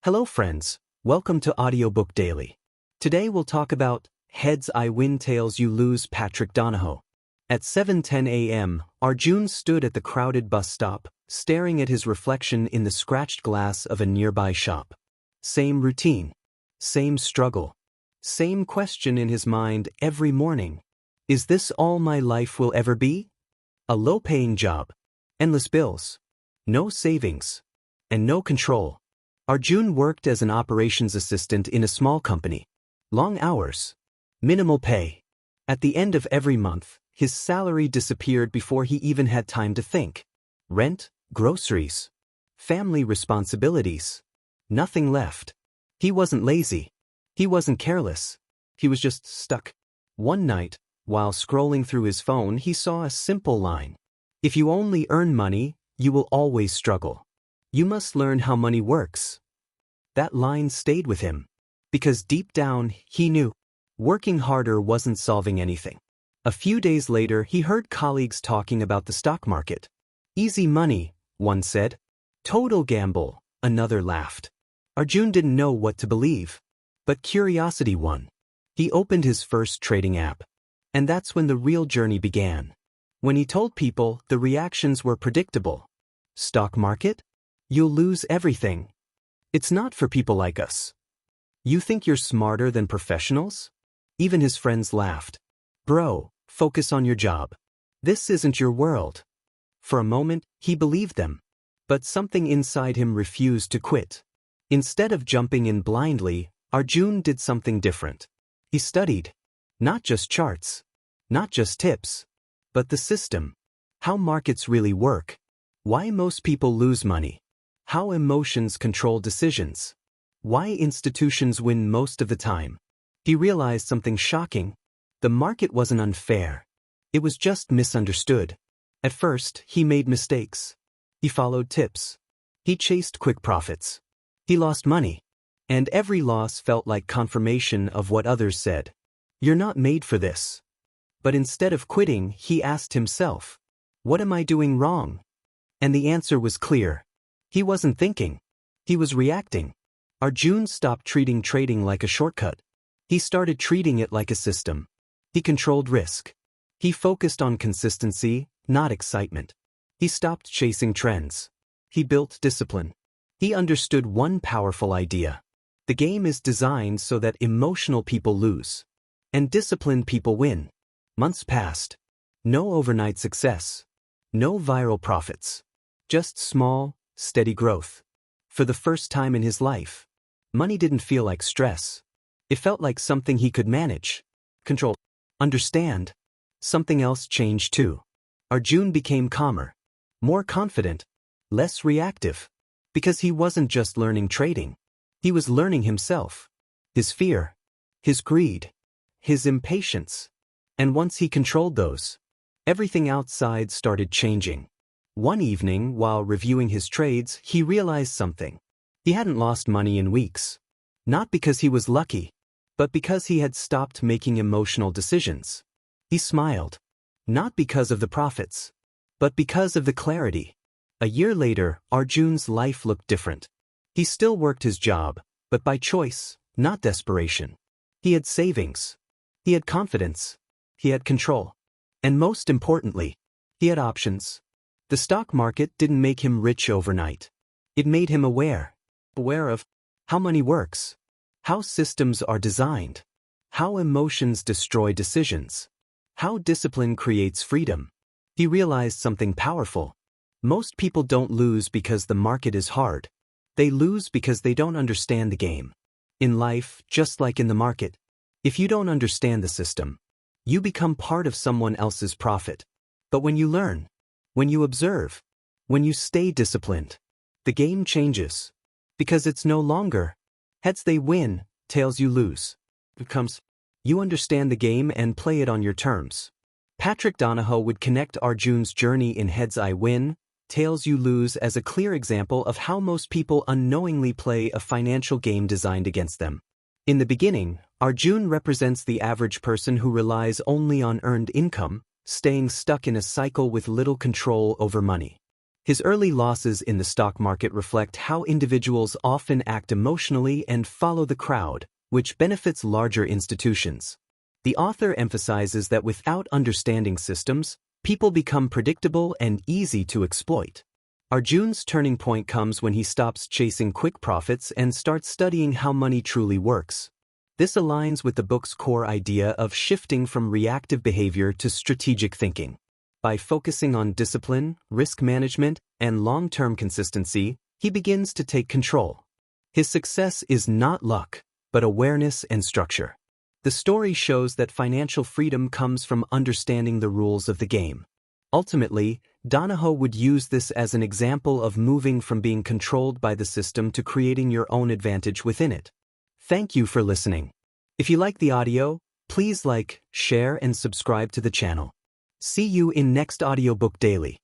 Hello friends, welcome to Audiobook Daily. Today we'll talk about Heads I Win Tails You Lose Patrick Donohoe. At 7:10 a.m., Arjun stood at the crowded bus stop, staring at his reflection in the scratched glass of a nearby shop. Same routine, same struggle, same question in his mind every morning. Is this all my life will ever be? A low-paying job, endless bills, no savings, and no control. Arjun worked as an operations assistant in a small company. Long hours, minimal pay. At the end of every month, his salary disappeared before he even had time to think. Rent, groceries, family responsibilities. Nothing left. He wasn't lazy. He wasn't careless. He was just stuck. One night, while scrolling through his phone, he saw a simple line. If you only earn money, you will always struggle. You must learn how money works. That line stayed with him, because deep down, he knew working harder wasn't solving anything. A few days later, he heard colleagues talking about the stock market. Easy money, one said. Total gamble, another laughed. Arjun didn't know what to believe, but curiosity won. He opened his first trading app, and that's when the real journey began. When he told people, the reactions were predictable. Stock market? You'll lose everything. It's not for people like us. You think you're smarter than professionals? Even his friends laughed. Bro, focus on your job. This isn't your world. For a moment, he believed them. But something inside him refused to quit. Instead of jumping in blindly, Arjun did something different. He studied. Not just charts. Not just tips. But the system. How markets really work. Why most people lose money. How emotions control decisions. Why institutions win most of the time. He realized something shocking. The market wasn't unfair. It was just misunderstood. At first, he made mistakes. He followed tips. He chased quick profits. He lost money. And every loss felt like confirmation of what others said. You're not made for this. But instead of quitting, he asked himself, what am I doing wrong? And the answer was clear. He wasn't thinking. He was reacting. Arjun stopped treating trading like a shortcut. He started treating it like a system. He controlled risk. He focused on consistency, not excitement. He stopped chasing trends. He built discipline. He understood one powerful idea. The game is designed so that emotional people lose. And disciplined people win. Months passed. No overnight success. No viral profits. Just small, steady growth. For the first time in his life, money didn't feel like stress. It felt like something he could manage, control, understand. Something else changed too. Arjun became calmer, more confident, less reactive. Because he wasn't just learning trading. He was learning himself. His fear, his greed, his impatience. And once he controlled those, everything outside started changing. One evening, while reviewing his trades, he realized something. He hadn't lost money in weeks. Not because he was lucky, but because he had stopped making emotional decisions. He smiled. Not because of the profits, but because of the clarity. A year later, Arjun's life looked different. He still worked his job, but by choice, not desperation. He had savings. He had confidence. He had control. And most importantly, he had options. The stock market didn't make him rich overnight. It made him aware of how money works, how systems are designed, how emotions destroy decisions, how discipline creates freedom. He realized something powerful. Most people don't lose because the market is hard. They lose because they don't understand the game. In life, just like in the market, if you don't understand the system, you become part of someone else's profit. But when you learn, when you observe, when you stay disciplined, the game changes. Because it's no longer heads they win, tails you lose. It becomes you understand the game and play it on your terms. Patrick Donohoe would connect Arjun's journey in Heads I Win, Tails You Lose as a clear example of how most people unknowingly play a financial game designed against them. In the beginning, Arjun represents the average person who relies only on earned income, staying stuck in a cycle with little control over money. His early losses in the stock market reflect how individuals often act emotionally and follow the crowd, which benefits larger institutions. The author emphasizes that without understanding systems, people become predictable and easy to exploit. Arjun's turning point comes when he stops chasing quick profits and starts studying how money truly works. This aligns with the book's core idea of shifting from reactive behavior to strategic thinking. By focusing on discipline, risk management, and long-term consistency, he begins to take control. His success is not luck, but awareness and structure. The story shows that financial freedom comes from understanding the rules of the game. Ultimately, Donohoe would use this as an example of moving from being controlled by the system to creating your own advantage within it. Thank you for listening. If you like the audio, please like, share, and subscribe to the channel. See you in next audiobook daily.